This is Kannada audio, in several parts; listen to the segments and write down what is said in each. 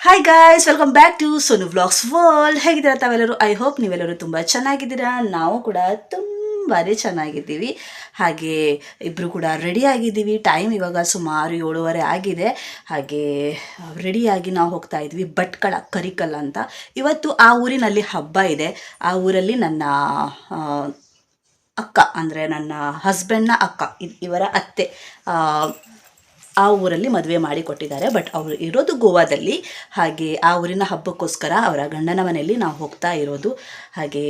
Hi guys, welcome back to Sonu vlogs world. ಹೇಗಿದ್ದೀರಾ ತಾವೆಲ್ಲರೂ? ಐ ಹೋಪ್ ನೀವೆಲ್ಲರೂ ತುಂಬ ಚೆನ್ನಾಗಿದ್ದೀರಾ. ನಾವು ಕೂಡ ತುಂಬಾ ಚೆನ್ನಾಗಿದ್ದೀವಿ. ಹಾಗೆ ಇಬ್ಬರು ಕೂಡ ರೆಡಿ ಆಗಿದ್ದೀವಿ. ಟೈಮ್ ಇವಾಗ ಸುಮಾರು 7:30 ಆಗಿದೆ. ಹಾಗೆ ರೆಡಿಯಾಗಿ ನಾವು ಹೋಗ್ತಾ ಇದ್ವಿ ಭಟ್ಕಳ ಕರಿಕಲ್ ಅಂತ. ಇವತ್ತು ಆ ಊರಿನಲ್ಲಿ ಹಬ್ಬ ಇದೆ. ಆ ಊರಲ್ಲಿ ನನ್ನ ಅಕ್ಕ, ಅಂದರೆ ನನ್ನ ಹಸ್ಬೆಂಡ್ನ ಅಕ್ಕ, ಇವರ ಅತ್ತೆ ಆ ಊರಲ್ಲಿ ಮದುವೆ ಮಾಡಿ ಕೊಟ್ಟಿದ್ದಾರೆ. ಬಟ್ ಅವರು ಇರೋದು ಗೋವಾದಲ್ಲಿ. ಹಾಗೆ ಆ ಊರಿನ ಹಬ್ಬಕ್ಕೋಸ್ಕರ ಅವರ ಗಂಡನ ಮನೆಯಲ್ಲಿ ನಾವು ಹೋಗ್ತಾ ಇರೋದು. ಹಾಗೆ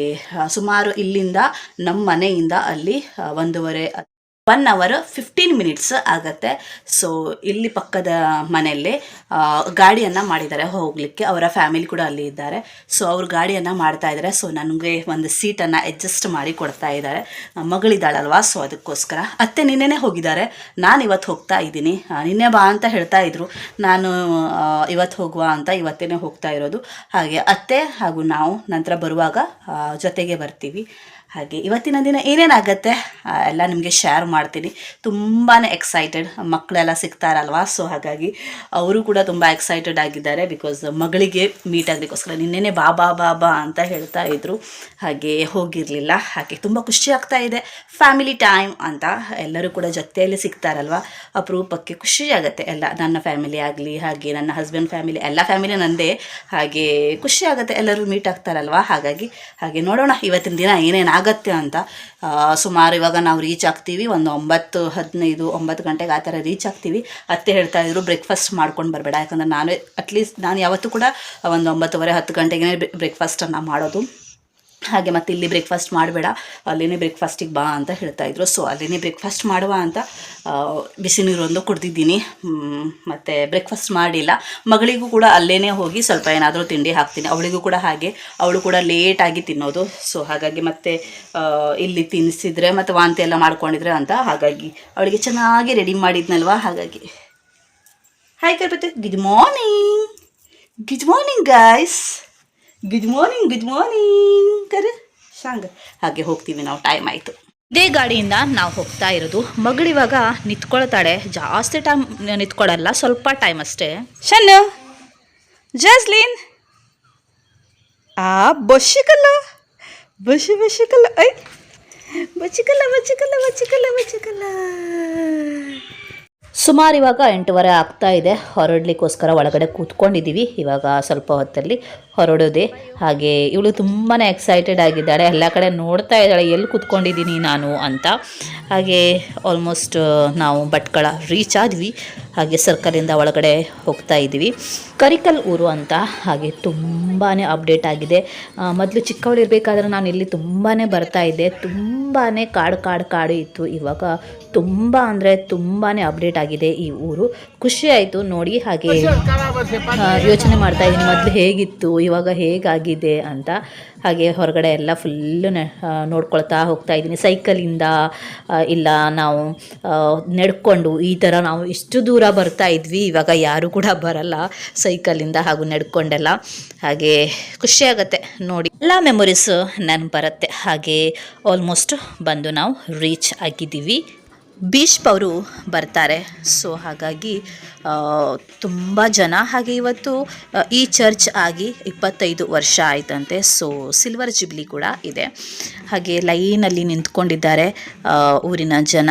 ಸುಮಾರು ಇಲ್ಲಿಂದ ನಮ್ಮ ಮನೆಯಿಂದ ಅಲ್ಲಿ 1 ಅವರ್ 15 ಮಿನಿಟ್ಸ್ ಆಗುತ್ತೆ. ಸೊ ಇಲ್ಲಿ ಪಕ್ಕದ ಮನೆಯಲ್ಲೇ ಗಾಡಿಯನ್ನು ಮಾಡಿದ್ದಾರೆ ಹೋಗಲಿಕ್ಕೆ. ಅವರ ಫ್ಯಾಮಿಲಿ ಕೂಡ ಅಲ್ಲಿ ಇದ್ದಾರೆ. ಸೊ ಅವರು ಗಾಡಿಯನ್ನು ಮಾಡ್ತಾ ಇದ್ದಾರೆ. ಸೊ ನನಗೆ ಒಂದು ಸೀಟನ್ನು ಅಡ್ಜಸ್ಟ್ ಮಾಡಿ ಕೊಡ್ತಾ ಇದ್ದಾರೆ. ಮಗಳಿದ್ದಾಳಲ್ವಾ, ಸೊ ಅದಕ್ಕೋಸ್ಕರ. ಅತ್ತೆ ನಿನ್ನೆನೇ ಹೋಗಿದ್ದಾರೆ, ನಾನು ಇವತ್ತು ಹೋಗ್ತಾ ಇದ್ದೀನಿ. ನಿನ್ನೆ ಬಾ ಅಂತ ಹೇಳ್ತಾ ಇದ್ರು, ನಾನು ಇವತ್ತು ಹೋಗುವ ಅಂತ ಇವತ್ತೇ ಹೋಗ್ತಾ ಇರೋದು. ಹಾಗೆ ಅತ್ತೆ ಹಾಗೂ ನಾವು ನಂತರ ಬರುವಾಗ ಜೊತೆಗೆ ಬರ್ತೀವಿ. ಹಾಗೆ ಇವತ್ತಿನ ದಿನ ಏನೇನಾಗತ್ತೆ ಎಲ್ಲ ನಿಮಗೆ ಶೇರ್ ಮಾಡ್ತೀನಿ. ತುಂಬಾ ಎಕ್ಸೈಟೆಡ್, ಮಕ್ಕಳೆಲ್ಲ ಸಿಗ್ತಾರಲ್ವಾ, ಸೊ ಹಾಗಾಗಿ ಅವರು ಕೂಡ ತುಂಬ ಎಕ್ಸೈಟೆಡ್ ಆಗಿದ್ದಾರೆ. ಬಿಕಾಸ್ ಮಗಳಿಗೆ ಮೀಟ್ ಆಗಲಿಕ್ಕೋಸ್ಕರ ನಿನ್ನೆನೇ ಬಾ ಬಾ ಬಾ ಬಾ ಅಂತ ಹೇಳ್ತಾ ಇದ್ರು. ಹಾಗೆ ಹೋಗಿರಲಿಲ್ಲ. ಹಾಗೆ ತುಂಬ ಖುಷಿ ಆಗ್ತಾ ಇದೆ. ಫ್ಯಾಮಿಲಿ ಟೈಮ್ ಅಂತ ಎಲ್ಲರೂ ಕೂಡ ಜೊತೆಯಲ್ಲಿ ಸಿಗ್ತಾರಲ್ವ, ಅಪರೂಪಕ್ಕೆ ಖುಷಿ ಆಗುತ್ತೆ. ಎಲ್ಲ ನನ್ನ ಫ್ಯಾಮಿಲಿ ಆಗಲಿ, ಹಾಗೆ ನನ್ನ ಹಸ್ಬೆಂಡ್ ಫ್ಯಾಮಿಲಿ, ಎಲ್ಲ ಫ್ಯಾಮಿಲಿ ನಂದೇ. ಹಾಗೆ ಖುಷಿ ಆಗುತ್ತೆ, ಎಲ್ಲರೂ ಮೀಟ್ ಆಗ್ತಾರಲ್ವ. ಹಾಗೆ ನೋಡೋಣ ಇವತ್ತಿನ ದಿನ ಏನೇನಾಗತ್ತೆ ಅಂತ. ಸುಮಾರು ಇವಾಗ ನಾವು ರೀಚ್ ಆಗ್ತೀವಿ 9:15 9 ಗಂಟೆಗೆ ಆ ಥರ ರೀಚ್ ಆಗ್ತೀವಿ. ಅತ್ತೆ ಹೇಳ್ತಾ ಇದ್ರು ಬ್ರೇಕ್ಫಾಸ್ಟ್ ಮಾಡ್ಕೊಂಡು ಬರಬೇಡ, ಯಾಕಂದರೆ ನಾನು ಯಾವತ್ತೂ ಕೂಡ 9:30 10 ಗಂಟೆಗೆ ಬ್ರೇಕ್ಫಾಸ್ಟನ್ನು ಮಾಡೋದು. ಹಾಗೆ ಮತ್ತು ಇಲ್ಲಿ ಬ್ರೇಕ್ಫಾಸ್ಟ್ ಮಾಡಬೇಡ, ಅಲ್ಲೇ ಬ್ರೇಕ್ಫಾಸ್ಟಿಗೆ ಬಾ ಅಂತ ಹೇಳ್ತಾಯಿದ್ರು. ಸೊ ಅಲ್ಲೇ ಬ್ರೇಕ್ಫಾಸ್ಟ್ ಮಾಡುವ ಅಂತ ಬಿಸಿ ನೀರೊಂದು ಕುಡ್ದಿದ್ದೀನಿ. ಮತ್ತು ಬ್ರೇಕ್ಫಾಸ್ಟ್ ಮಾಡಿಲ್ಲ. ಮಗಳಿಗೂ ಕೂಡ ಅಲ್ಲೇ ಹೋಗಿ ಸ್ವಲ್ಪ ಏನಾದರೂ ತಿಂಡಿ ಹಾಕ್ತೀನಿ. ಅವಳಿಗೂ ಕೂಡ ಹಾಗೆ, ಅವಳು ಕೂಡ ಲೇಟಾಗಿ ತಿನ್ನೋದು. ಸೊ ಹಾಗಾಗಿ ಮತ್ತೆ ಇಲ್ಲಿ ತಿನ್ನಿಸಿದ್ರೆ ಮತ್ತು ವಾಂತಿ ಎಲ್ಲ ಮಾಡ್ಕೊಂಡಿದ್ರೆ ಅಂತ, ಹಾಗಾಗಿ ಅವಳಿಗೆ ಚೆನ್ನಾಗಿ ರೆಡಿ ಮಾಡಿದ್ನಲ್ವ. ಹಾಗಾಗಿ ಹಾಯ್ ಕರ್ಪತ್ತೆ, good morning guys, good morning ಕರೆ ಶಾಂಗ. ಹಾಗೆ ಹೋಗ್ತೀವಿ ನಾವು, ಟೈಮ್ ಆಯಿತು. ಇದೇ ಗಾಡಿಯಿಂದ ನಾವು ಹೋಗ್ತಾ ಇರೋದು. ಮಗಳಿವಾಗ ನಿಂತ್ಕೊಳ್ತಾಳೆ, ಜಾಸ್ತಿ ಟೈಮ್ ನಿಂತ್ಕೊಳ್ಳಲ್ಲ, ಸ್ವಲ್ಪ ಟೈಮ್ ಅಷ್ಟೇ. ಶನ್ನು, ಜಾಸ್ಲಿನ್, ಬಸ್ಸಿಕಲ್ಲ ಐ ಬಚ್ಚಿಕಲ್ಲ. ಸುಮಾರು ಇವಾಗ 8:30 ಆಗ್ತಾ ಇದೆ. ಹೊರಡಲಿಕ್ಕೋಸ್ಕರ ಒಳಗಡೆ ಕೂತ್ಕೊಂಡಿದ್ದೀವಿ. ಇವಾಗ ಸ್ವಲ್ಪ ಹೊತ್ತಲ್ಲಿ ಹೊರಡೋದೆ. ಹಾಗೆ ಇವಳು ತುಂಬಾ ಎಕ್ಸೈಟೆಡ್ ಆಗಿದ್ದಾಳೆ, ಎಲ್ಲ ಕಡೆ ನೋಡ್ತಾ ಇದ್ದಾಳೆ ಎಲ್ಲಿ ಕೂತ್ಕೊಂಡಿದ್ದೀನಿ ನಾನು ಅಂತ. ಹಾಗೆ ಆಲ್ಮೋಸ್ಟ್ ನಾವು ಭಟ್ಕಳ ರೀಚ್ ಆದ್ವಿ. ಹಾಗೆ ಸರ್ಕಲಿಂದ ಒಳಗಡೆ ಹೋಗ್ತಾ ಇದ್ದೀವಿ. ಕರಿಕಲ್ ಊರು ಅಂತ. ಹಾಗೆ ತುಂಬಾ ಅಪ್ಡೇಟ್ ಆಗಿದೆ. ಮೊದಲು ಚಿಕ್ಕವಳಿರಬೇಕಾದ್ರೆ ನಾನು ಇಲ್ಲಿ ತುಂಬಾ ಬರ್ತಾ ಇದ್ದೆ. ತುಂಬಾ ಕಾಡು ಇತ್ತು. ಇವಾಗ ತುಂಬ ಅಂದರೆ ತುಂಬಾ ಅಪ್ಡೇಟ್ ಆಗಿದೆ ಈ ಊರು. ಖುಷಿ ಆಯಿತು ನೋಡಿ. ಹಾಗೆ ಯೋಚನೆ ಮಾಡ್ತಾ ಇದ್ದೀನಿ ಮೊದಲು ಹೇಗಿತ್ತು, ಇವಾಗ ಹೇಗಾಗಿದೆ ಅಂತ. ಹಾಗೆ ಹೊರಗಡೆ ಎಲ್ಲ ಫುಲ್ಲು ನೋಡ್ಕೊಳ್ತಾ ಹೋಗ್ತಾ ಇದ್ದೀನಿ. ಸೈಕಲಿಂದ ಇಲ್ಲ ನಾವು ನಡ್ಕೊಂಡು ಈ ಥರ ನಾವು ಇಷ್ಟು ದೂರ ಬರ್ತಾ ಇದ್ವಿ. ಇವಾಗ ಯಾರೂ ಕೂಡ ಬರಲ್ಲ ಸೈಕಲಿಂದ ಹಾಗೂ ನಡ್ಕೊಂಡೆಲ್ಲ. ಹಾಗೆ ಖುಷಿಯಾಗತ್ತೆ ನೋಡಿ, ಎಲ್ಲ ಮೆಮೊರೀಸು ನೆನಪು ಬರುತ್ತೆ. ಹಾಗೆ ಆಲ್ಮೋಸ್ಟ್ ಬಂದು ನಾವು ರೀಚ್ ಆಗಿದ್ದೀವಿ. ಬೀಶ್ಪ್ ಅವರು ಬರ್ತಾರೆ. ಸೊ ಹಾಗಾಗಿ ತುಂಬ ಜನ. ಹಾಗೆ ಇವತ್ತು ಈ ಚರ್ಚ್ ಆಗಿ 25 ವರ್ಷ ಆಯ್ತಂತೆ. ಸೊ ಸಿಲ್ವರ್ ಜುಬ್ಲಿ ಕೂಡ ಇದೆ. ಹಾಗೆ ಲೈನಲ್ಲಿ ನಿಂತ್ಕೊಂಡಿದ್ದಾರೆ ಊರಿನ ಜನ.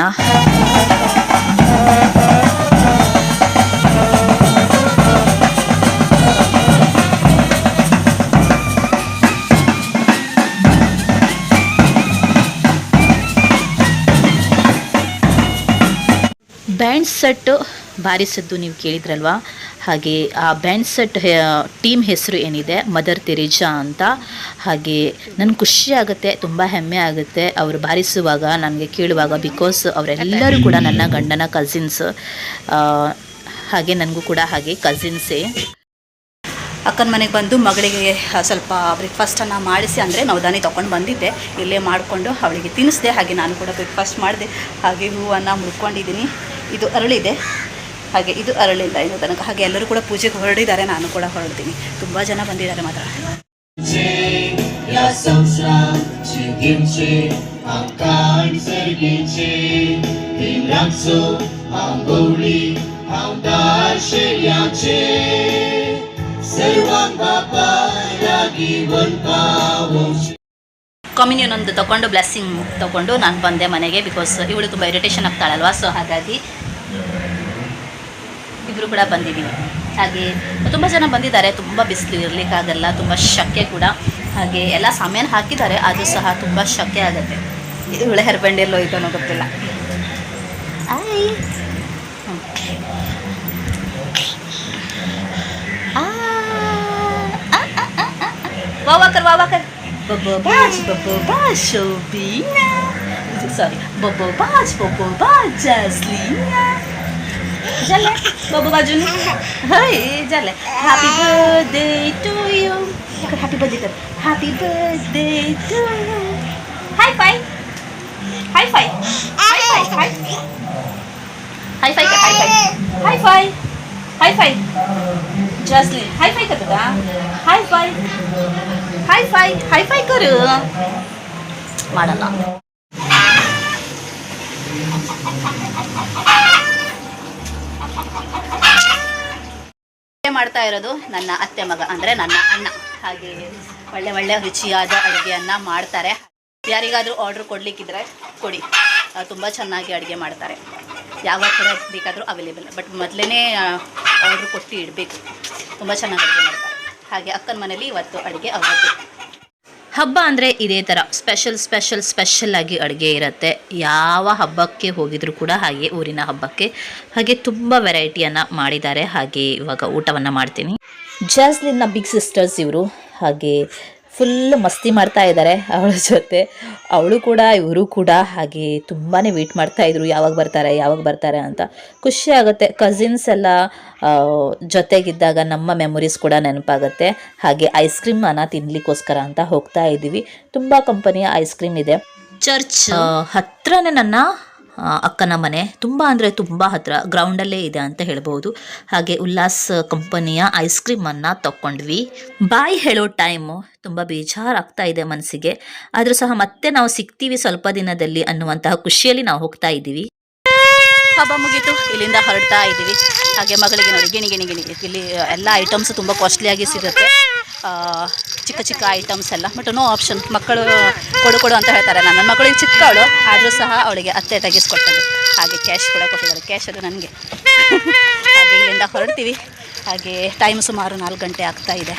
ಬ್ಯಾಂಡ್ ಸೆಟ್ ಬಾರಿಸಿದ್ದು ನೀವು ಕೇಳಿದ್ರಲ್ವ. ಹಾಗೆ ಆ ಬ್ಯಾಂಡ್ ಸೆಟ್ ಟೀಮ್ ಹೆಸರು ಏನಿದೆ ಮದರ್ ತೆರೇಜಾ ಅಂತ. ಹಾಗೆ ನನಗೆ ಖುಷಿ ಆಗುತ್ತೆ, ತುಂಬ ಹೆಮ್ಮೆ ಆಗುತ್ತೆ ಅವರು ಬಾರಿಸುವಾಗ, ನನಗೆ ಕೇಳುವಾಗ. ಬಿಕಾಸ್ ಅವರೆಲ್ಲರೂ ಕೂಡ ನನ್ನ ಗಂಡನ ಕಸಿನ್ಸ್. ಹಾಗೆ ನನಗೂ ಕೂಡ ಹಾಗೆ ಕಸಿನ್ಸೇ. ಅಕ್ಕನ ಮನೆಗೆ ಬಂದು ಮಗಳಿಗೆ ಸ್ವಲ್ಪ ಬ್ರೇಕ್ಫಾಸ್ಟನ್ನು ಮಾಡಿಸಿ, ಅಂದರೆ ನವಧಾನಿ ತೊಗೊಂಡು ಬಂದಿದ್ದೆ, ಇಲ್ಲೇ ಮಾಡಿಕೊಂಡು ಅವಳಿಗೆ ತಿನ್ನಿಸಿದೆ. ಹಾಗೆ ನಾನು ಕೂಡ ಬ್ರೇಕ್ಫಾಸ್ಟ್ ಮಾಡಿದೆ. ಹಾಗೆ ಹೂವನ್ನು ಮುಡ್ಕೊಂಡಿದ್ದೀನಿ. ಇದು ಅರಳಿದೆ, ಹಾಗೆ ಇದು ಅರಳಿಲ್ಲ ಇನ್ನು ತನಕ. ಹಾಗೆ ಎಲ್ಲರೂ ಕೂಡ ಪೂಜೆಗೆ ಹೊರಡಿದ್ದಾರೆ, ನಾನು ಕೂಡ ಹೊರಡ್ತೀನಿ. ತುಂಬ ಜನ ಬಂದಿದ್ದಾರೆ ಮಾತ್ರ. ಕಮ್ಯುನಿಯನ್ ಒಂದು ತೊಗೊಂಡು ಬ್ಲೆಸ್ಸಿಂಗ್ ತೊಗೊಂಡು ನಾನು ಬಂದೆ ಮನೆಗೆ. ಬಿಕಾಸ್ ಇವಳು ತುಂಬ ಇರಿಟೇಷನ್ ಆಗ್ತಾಳಲ್ವ, ಸೊ ಹಾಗಾಗಿ ಇಬ್ಬರು ಕೂಡ ಬಂದಿದ್ದೀವಿ. ಹಾಗೆ ತುಂಬ ಜನ ಬಂದಿದ್ದಾರೆ. ತುಂಬ ಬಿಸಿಲು ಇರಲಿಕ್ಕಾಗಲ್ಲ, ತುಂಬ ಶೆಕೆ ಕೂಡ. ಹಾಗೆ ಎಲ್ಲ ಸಾಮಾನು ಹಾಕಿದ್ದಾರೆ, ಆದರೂ ಸಹ ತುಂಬ ಶೆಕೆ ಆಗುತ್ತೆ. ಇವಳ ಹೆರ್ಬಂಡ್ ಎಲ್ಲೋ ಇದನ್ನೋ ಗೊತ್ತಿಲ್ಲ. ಆಯ್ ವಾವಾಕರ್ Bobo Baj, Shobina. Sorry, Bobo Baj, Jaslina. Jale, Bobo Bajun. Hi, Jale. Happy birthday to you. Happy birthday to you. Happy birthday to you. High five. High five. High five. High five. High five. High five. High five. Jaslin, high five कर बेटा. High five. High five करो. ಮಾಡಲ್ಲ. ಮಾಡ್ತಾ ಇರೋದು ನನ್ನ ಅತ್ತೆ ಮಗ, ಅಂದರೆ ನನ್ನ ಅಣ್ಣ. ಹಾಗೆ ಒಳ್ಳೆ ರುಚಿಯಾದ ಅಡುಗೆಯನ್ನು ಮಾಡ್ತಾರೆ. ಯಾರಿಗಾದರೂ ಆರ್ಡ್ರ್ ಕೊಡಲಿಕ್ಕಿದ್ರೆ ಕೊಡಿ, ತುಂಬ ಚೆನ್ನಾಗಿ ಅಡುಗೆ ಮಾಡ್ತಾರೆ. ಯಾವ ಕಡೆ ಬೇಕಾದರೂ ಅವೈಲೇಬಲ್. ಬಟ್ ಮೊದಲೇ ಆರ್ಡ್ರ್ ಕೊಟ್ಟು ಇಡಬೇಕು, ತುಂಬ ಚೆನ್ನಾಗಿ ಅಡುಗೆ ಮಾಡ್ತಾರೆ. ಹಾಗೆ ಅಕ್ಕನ ಮನೇಲಿ ಇವತ್ತು ಅಡುಗೆ ಅವತ್ತು. ಹಬ್ಬ ಅಂದರೆ ಇದೇ ಥರ ಸ್ಪೆಷಲ್ ಆಗಿ ಅಡುಗೆ ಇರುತ್ತೆ. ಯಾವ ಹಬ್ಬಕ್ಕೆ ಹೋಗಿದ್ರು ಕೂಡ ಹಾಗೆ ಊರಿನ ಹಬ್ಬಕ್ಕೆ ಹಾಗೆ ತುಂಬ ವೆರೈಟಿಯನ್ನು ಮಾಡಿದ್ದಾರೆ. ಹಾಗೆ ಇವಾಗ ಊಟವನ್ನು ಮಾಡ್ತೀನಿ. ಜಾಸ್ಲಿನ್ನ ಬಿಗ್ ಸಿಸ್ಟರ್ಸ್ ಇವರು. ಹಾಗೆ ಫುಲ್ ಮಸ್ತಿ ಮಾಡ್ತಾ ಇದ್ದಾರೆ ಅವಳ ಜೊತೆ. ಅವಳು ಕೂಡ ಇವರು ಕೂಡ ಹಾಗೆ ತುಂಬಾ ವೆಯ್ಟ್ ಮಾಡ್ತಾಯಿದ್ರು, ಯಾವಾಗ ಬರ್ತಾರೆ ಅಂತ. ಖುಷಿ ಆಗುತ್ತೆ. ಕಸಿನ್ಸ್ ಎಲ್ಲ ಜೊತೆಗಿದ್ದಾಗ ನಮ್ಮ ಮೆಮೊರೀಸ್ ಕೂಡ ನೆನಪಾಗುತ್ತೆ. ಹಾಗೆ ಐಸ್ ಕ್ರೀಮನ್ನು ತಿನ್ನಲಿಕ್ಕೋಸ್ಕರ ಅಂತ ಹೋಗ್ತಾ ಇದ್ದೀವಿ. ತುಂಬ ಕಂಪನಿಯ ಐಸ್ ಕ್ರೀಮ್ ಇದೆ. ಚರ್ಚ್ ಹತ್ರನೇ ನನ್ನ ಅಕ್ಕನ ಮನೆ, ತುಂಬ ಅಂದರೆ ತುಂಬ ಹತ್ತಿರ, ಗ್ರೌಂಡಲ್ಲೇ ಇದೆ ಅಂತ ಹೇಳ್ಬೋದು. ಹಾಗೆ ಉಲ್ಲಾಸ್ ಕಂಪನಿಯ ಐಸ್ ಕ್ರೀಮನ್ನು ತಗೊಂಡ್ವಿ. ಬಾಯ್ ಹೇಳೋ ಟೈಮು ತುಂಬ ಬೇಜಾರಾಗ್ತಾ ಇದೆ ಮನಸ್ಸಿಗೆ. ಆದರೂ ಸಹ ಮತ್ತೆ ನಾವು ಸಿಗ್ತೀವಿ ಸ್ವಲ್ಪ ದಿನದಲ್ಲಿ ಅನ್ನುವಂತಹ ಖುಷಿಯಲ್ಲಿ ನಾವು ಹೋಗ್ತಾ ಇದ್ದೀವಿ. ಹಬ್ಬ ಮುಗೀತು, ಇಲ್ಲಿಂದ ಹೊರಡ್ತಾ ಇದ್ದೀವಿ. ಹಾಗೆ ಮಗಳಿಗೆ ನೋಡಿ ಗಿಣಿ ಇಲ್ಲಿ ಎಲ್ಲ ಐಟಮ್ಸ್ ತುಂಬ ಕಾಸ್ಟ್ಲಿಯಾಗಿ ಸಿಗುತ್ತೆ. ಚಿಕ್ಕ ಐಟಮ್ಸ್ ಎಲ್ಲ. But no option. ಮಕ್ಕಳು ಕೊಡು ಅಂತ ಹೇಳ್ತಾರೆ. ನನ್ನ ಮಗಳಿಗೆ ಚಿಕ್ಕವಳು, ಆದರೂ ಸಹ ಅವಳಿಗೆ ಅತ್ತೆ ತೆಗೆಸ್ಕೊಟ್ಟದ್ದು. ಹಾಗೆ ಕ್ಯಾಶ್ ಕೂಡ ಕೊಟ್ಟಿದ್ದಾರೆ. ಕ್ಯಾಶ್ ಅದು ನನಗೆ. ಹಾಗೆ ಇಲ್ಲಿಂದ ಹೊರಡ್ತೀವಿ. ಹಾಗೆ ಟೈಮ್ ಸುಮಾರು 4 ಗಂಟೆ ಆಗ್ತಾ ಇದೆ.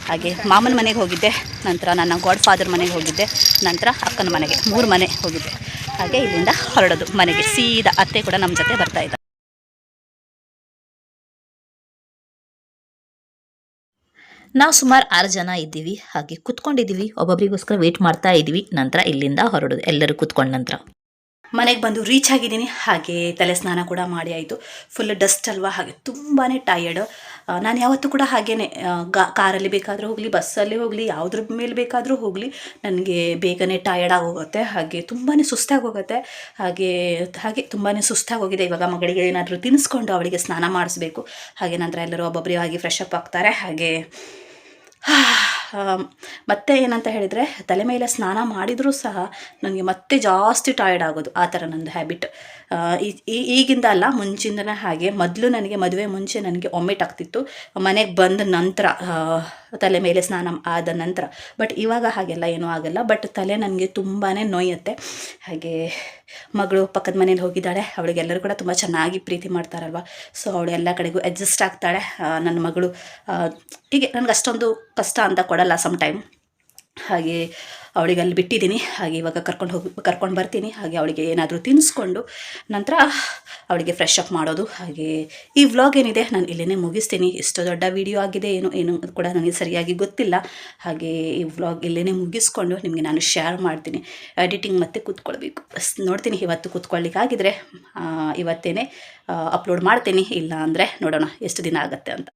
ಹಾಗೆ ಮಾಮನ ಮನೆಗೆ ಹೋಗಿದ್ದೆ, ನಂತರ ನನ್ನ ಗಾಡ್ ಫಾದರ್ ಮನೆಗೆ ಹೋಗಿದ್ದೆ, ನಂತರ ಅಕ್ಕನ ಮನೆಗೆ, 3 ಮನೆ ಹೋಗಿದ್ದೆ. ಹಾಗೆ ಇಲ್ಲಿಂದ ಹೊರಡೋದು ಮನೆಗೆ. ಸೀದಾ ಅತ್ತೆ ಕೂಡ ನಮ್ಮ ಜೊತೆ ಬರ್ತಾ ಇದ್ದಾರೆ. ನಾವು ಸುಮಾರು 6 ಜನ ಇದ್ದೀವಿ. ಹಾಗೆ ಕುತ್ಕೊಂಡಿದ್ದೀವಿ, ಒಬ್ಬೊಬ್ಬರಿಗೋಸ್ಕರ ವೇಟ್ ಮಾಡ್ತಾ ಇದ್ದೀವಿ. ನಂತರ ಇಲ್ಲಿಂದ ಹೊರಡೋದು ಎಲ್ಲರೂ ಕುತ್ಕೊಂಡ ನಂತರ. ಮನೆಗೆ ಬಂದು ರೀಚ್ ಆಗಿದ್ದೀನಿ. ಹಾಗೆ ತಲೆ ಸ್ನಾನ ಕೂಡ ಮಾಡಿ ಆಯಿತು. ಫುಲ್ ಡಸ್ಟ್ ಅಲ್ವಾ, ಹಾಗೆ ತುಂಬಾ ಟಯರ್ಡ್. ನಾನು ಯಾವತ್ತೂ ಕೂಡ ಹಾಗೇ ಕಾರಲ್ಲಿ ಬೇಕಾದರೂ ಹೋಗಲಿ, ಬಸ್ಸಲ್ಲಿ ಹೋಗಲಿ, ಯಾವುದ್ರ ಮೇಲೆ ಬೇಕಾದರೂ ಹೋಗಲಿ, ನನಗೆ ಬೇಗನೆ ಟಯರ್ಡ್ ಆಗೋಗುತ್ತೆ. ಹಾಗೆ ತುಂಬಾ ಸುಸ್ತಾಗಿ ಹೋಗುತ್ತೆ. ಹಾಗೆ ತುಂಬಾ ಸುಸ್ತಾಗಿ ಹೋಗಿದೆ. ಇವಾಗ ಮಗಳಿಗೆ ಏನಾದರೂ ತಿನ್ನಿಸ್ಕೊಂಡು ಅವಳಿಗೆ ಸ್ನಾನ ಮಾಡಿಸ್ಬೇಕು. ಹಾಗೆ ನಂತರ ಎಲ್ಲರೂ ಒಬ್ಬೊಬ್ಬರಿಗಾಗಿ ಫ್ರೆಶ್ ಅಪ್ ಆಗ್ತಾರೆ. ಹಾಗೆ ಮತ್ತೆ ಏನಂತ ಹೇಳಿದರೆ, ತಲೆ ಮೇಲೆ ಸ್ನಾನ ಮಾಡಿದರೂ ಸಹ ನನಗೆ ಮತ್ತೆ ಜಾಸ್ತಿ ಟಯರ್ಡ್ ಆಗೋದು. ಆ ಥರ ನಂದು ಹ್ಯಾಬಿಟ್. ಈಗಿಂದ ಅಲ್ಲ, ಮುಂಚಿಂದನೇ ಹಾಗೆ. ಮೊದಲು ನನಗೆ ಮದುವೆ ಮುಂಚೆ ನನಗೆ ವಾಮಿಟ್ ಆಗ್ತಿತ್ತು, ಮನೆಗೆ ಬಂದ ನಂತರ, ತಲೆ ಮೇಲೆ ಸ್ನಾನ ಆದ ನಂತರ. ಬಟ್ ಇವಾಗ ಹಾಗೆಲ್ಲ ಏನೂ ಆಗಲ್ಲ. ಬಟ್ ತಲೆ ನನಗೆ ತುಂಬಾ ನೋಯುತ್ತೆ. ಹಾಗೆ ಮಗಳು ಪಕ್ಕದ ಮನೇಲಿ ಹೋಗಿದ್ದಾಳೆ. ಅವಳಿಗೆಲ್ಲರೂ ಕೂಡ ತುಂಬ ಚೆನ್ನಾಗಿ ಪ್ರೀತಿ ಮಾಡ್ತಾರಲ್ವ, ಸೊ ಅವಳು ಎಲ್ಲ ಕಡೆಗೂ ಅಡ್ಜಸ್ಟ್ ಆಗ್ತಾಳೆ. ನನ್ನ ಮಗಳು ಹೀಗೆ ನನಗೆ ಅಷ್ಟೊಂದು ಕಷ್ಟ ಅಂತ ಕೊಡಲ್ಲ ಸಮ್ ಟೈಮ್. ಹಾಗೆ ಅವಳಿಗೆ ಅಲ್ಲಿ ಬಿಟ್ಟಿದ್ದೀನಿ. ಹಾಗೆ ಇವಾಗ ಕರ್ಕೊಂಡು ಬರ್ತೀನಿ. ಹಾಗೆ ಅವಳಿಗೆ ಏನಾದರೂ ತಿನ್ನಿಸ್ಕೊಂಡು ನಂತರ ಅವಳಿಗೆ ಫ್ರೆಶ್ ಅಪ್ ಮಾಡೋದು. ಹಾಗೆ ಈ ವ್ಲಾಗ್ ಏನಿದೆ ನಾನು ಇಲ್ಲೇ ಮುಗಿಸ್ತೀನಿ. ಎಷ್ಟು ದೊಡ್ಡ ವಿಡಿಯೋ ಆಗಿದೆ ಏನು ಕೂಡ ನನಗೆ ಸರಿಯಾಗಿ ಗೊತ್ತಿಲ್ಲ. ಹಾಗೆ ಈ ವ್ಲಾಗ್ ಇಲ್ಲೇ ಮುಗಿಸ್ಕೊಂಡು ನಿಮಗೆ ನಾನು ಶೇರ್ ಮಾಡ್ತೀನಿ. ಎಡಿಟಿಂಗ್ ಮತ್ತೆ ಕೂತ್ಕೊಳ್ಬೇಕು, ನೋಡ್ತೀನಿ. ಇವತ್ತು ಕೂತ್ಕೊಳ್ಳಿಕ್ಕಾಗಿದ್ರೆ ಇವತ್ತೇ ಅಪ್ಲೋಡ್ ಮಾಡ್ತೀನಿ. ಇಲ್ಲ ಅಂದರೆ ನೋಡೋಣ ಎಷ್ಟು ದಿನ ಆಗುತ್ತೆ ಅಂತ.